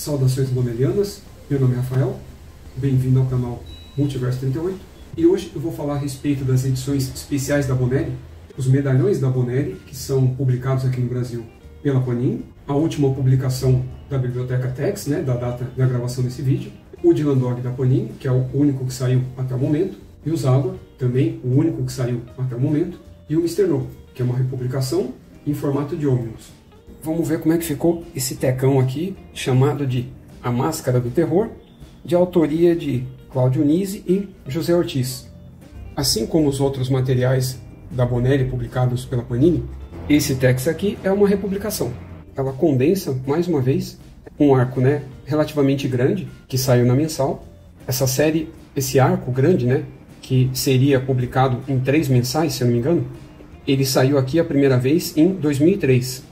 Saudações bonelianas, meu nome é Rafael, bem-vindo ao canal Multiverso 38 e hoje eu vou falar a respeito das edições especiais da Bonelli, os medalhões da Bonelli que são publicados aqui no Brasil pela Panini, a última publicação da Biblioteca Tex, da data da gravação desse vídeo, o Dylan Dog da Panini, que é o único que saiu até o momento, e o Zagor, também o único que saiu até o momento, e o Mr. No, que é uma republicação em formato de ônibus. Vamos ver como é que ficou esse tecão aqui, chamado de A Máscara do Terror, de autoria de Cláudio Nisi e José Ortiz. Assim como os outros materiais da Bonelli publicados pela Panini, esse tex aqui é uma republicação. Ela condensa, mais uma vez, um arco relativamente grande, que saiu na mensal. Essa série, esse arco grande, que seria publicado em 3 mensais, se eu não me engano, ele saiu aqui a primeira vez em 2003.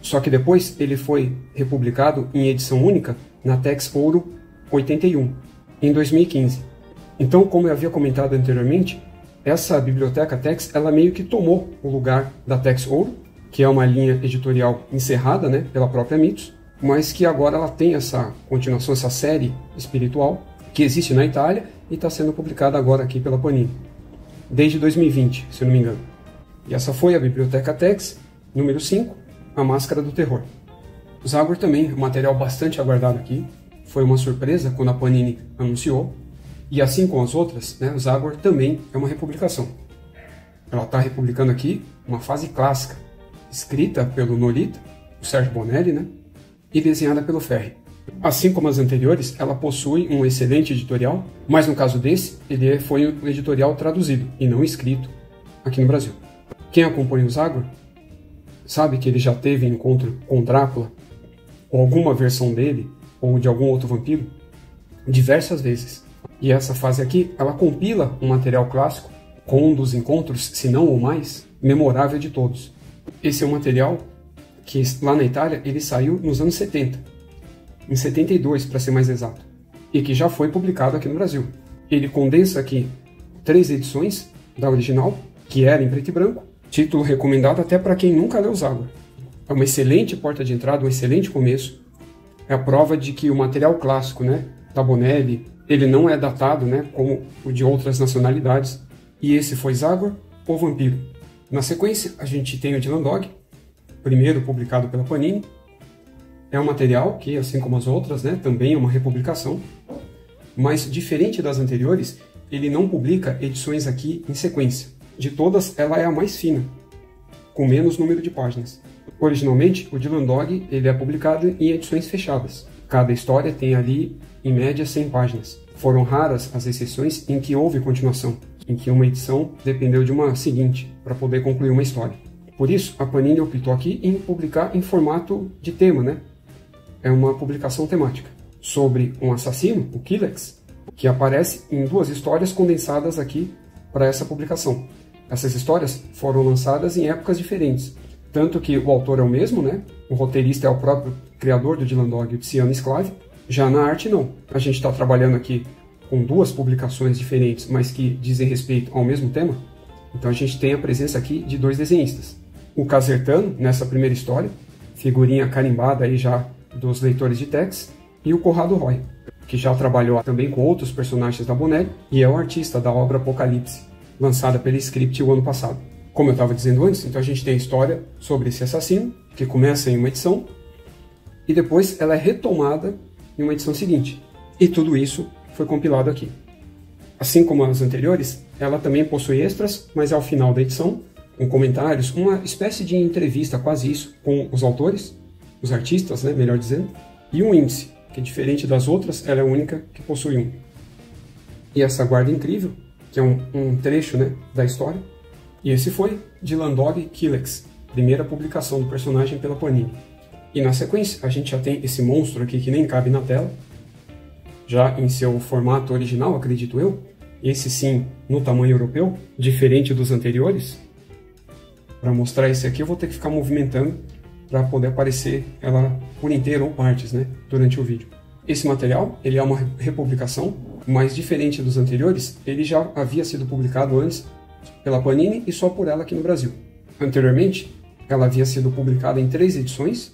Só que depois ele foi republicado em edição única na Tex Ouro 81, em 2015. Então, como eu havia comentado anteriormente, essa biblioteca Tex, ela meio que tomou o lugar da Tex Ouro, que é uma linha editorial encerrada pela própria Mitos, mas que agora ela tem essa continuação, essa série espiritual, que existe na Itália e está sendo publicada agora aqui pela Panini, desde 2020, se eu não me engano. E essa foi a Biblioteca Tex, número 5, A Máscara do Terror. O Zagor também é um material bastante aguardado aqui, foi uma surpresa quando a Panini anunciou, e assim como as outras, o Zagor também é uma republicação. Ela está republicando aqui uma fase clássica, escrita pelo Nolita, o Sérgio Bonelli, e desenhada pelo Ferri. Assim como as anteriores, ela possui um excelente editorial, mas no caso desse, ele foi um editorial traduzido e não escrito aqui no Brasil. Quem acompanha o Zagor sabe que ele já teve encontro com Drácula, ou alguma versão dele, ou de algum outro vampiro, diversas vezes. E essa fase aqui, ela compila um material clássico com um dos encontros, se não o mais, memorável de todos. Esse é um material que lá na Itália ele saiu nos anos 70, em 72 para ser mais exato, e que já foi publicado aqui no Brasil. Ele condensa aqui 3 edições da original, que era em preto e branco, título recomendado até para quem nunca leu Zagor. É uma excelente porta de entrada, um excelente começo. É a prova de que o material clássico da Bonelli, ele não é datado como o de outras nacionalidades. E esse foi Zagor, o Vampiro. Na sequência, a gente tem o Dylan Dog, primeiro publicado pela Panini. É um material que, assim como as outras, também é uma republicação. Mas, diferente das anteriores, ele não publica edições aqui em sequência. De todas, ela é a mais fina, com menos número de páginas. Originalmente, o Dylan Dog ele é publicado em edições fechadas. Cada história tem ali, em média, 100 páginas. Foram raras as exceções em que houve continuação, em que uma edição dependeu de uma seguinte, para poder concluir uma história. Por isso, a Panini optou aqui em publicar em formato de tema, É uma publicação temática, sobre um assassino, o Kilex, que aparece em 2 histórias condensadas aqui para essa publicação. Essas histórias foram lançadas em épocas diferentes, tanto que o autor é o mesmo, O roteirista é o próprio criador do Dylan Dog, o Tiziano Sclavi. Já na arte não. A gente está trabalhando aqui com 2 publicações diferentes, mas que dizem respeito ao mesmo tema. Então a gente tem a presença aqui de 2 desenhistas. O Casertano, nessa primeira história, figurinha carimbada aí já dos leitores de Tex, e o Corrado Roy, que já trabalhou também com outros personagens da Bonelli e é o artista da obra Apocalipse, lançada pela Script o ano passado. Como eu estava dizendo antes, então a gente tem a história sobre esse assassino, que começa em uma edição, e depois ela é retomada em uma edição seguinte. E tudo isso foi compilado aqui. Assim como as anteriores, ela também possui extras, mas ao final da edição, com comentários, uma espécie de entrevista, quase isso, com os autores, os artistas, melhor dizendo, e um índice, que diferente das outras, ela é a única que possui um. E essa guarda incrível, que é um trecho da história. E esse foi Dylan Dog Kilex, primeira publicação do personagem pela Panini. E na sequência, a gente já tem esse monstro aqui que nem cabe na tela, já em seu formato original, acredito eu, esse sim no tamanho europeu, diferente dos anteriores. Para mostrar esse aqui eu vou ter que ficar movimentando para poder aparecer ela por inteiro ou partes durante o vídeo. Esse material ele é uma republicação, mas diferente dos anteriores, ele já havia sido publicado antes pela Panini e só por ela aqui no Brasil. Anteriormente, ela havia sido publicada em 3 edições,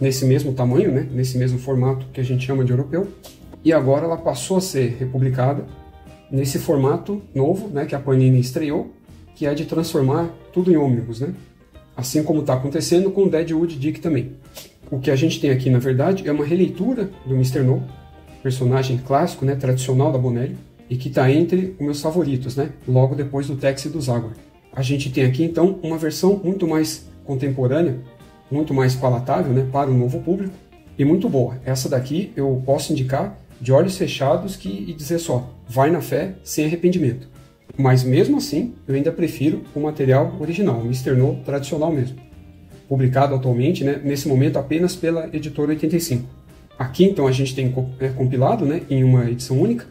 nesse mesmo tamanho, né, nesse mesmo formato que a gente chama de europeu, e agora ela passou a ser republicada nesse formato novo, né, que a Panini estreou, que é de transformar tudo em ônibus, né? Assim como está acontecendo com o Deadwood Dick também. O que a gente tem aqui, na verdade, é uma releitura do Mr. No, personagem clássico, né, tradicional da Bonelli, e que está entre os meus favoritos, né, logo depois do Tex e do Zagor. A gente tem aqui, então, uma versão muito mais contemporânea, muito mais palatável, né, para o novo público, e muito boa. Essa daqui eu posso indicar de olhos fechados e dizer só, vai na fé, sem arrependimento. Mas mesmo assim, eu ainda prefiro o material original, o Mr. No tradicional mesmo. Publicado atualmente, né, nesse momento apenas pela Editora 85. Aqui então a gente tem compilado, né, em uma edição única,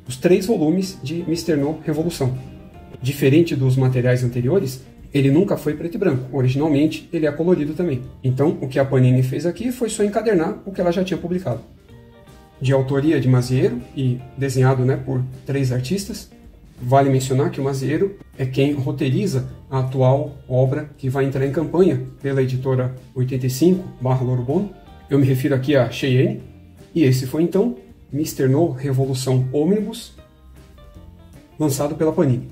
os 3 volumes de Mr. No Revolução. Diferente dos materiais anteriores, ele nunca foi preto e branco, originalmente ele é colorido também. Então o que a Panini fez aqui foi só encadernar o que ela já tinha publicado. De autoria de Mazziero e desenhado, né, por 3 artistas. Vale mencionar que o Mazziero é quem roteiriza a atual obra que vai entrar em campanha pela editora 85/Loro Bono. Eu me refiro aqui a Cheyenne. E esse foi então Mr. No Revolução Omnibus, lançado pela Panini.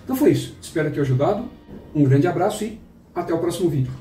Então foi isso. Espero ter ajudado. Um grande abraço e até o próximo vídeo.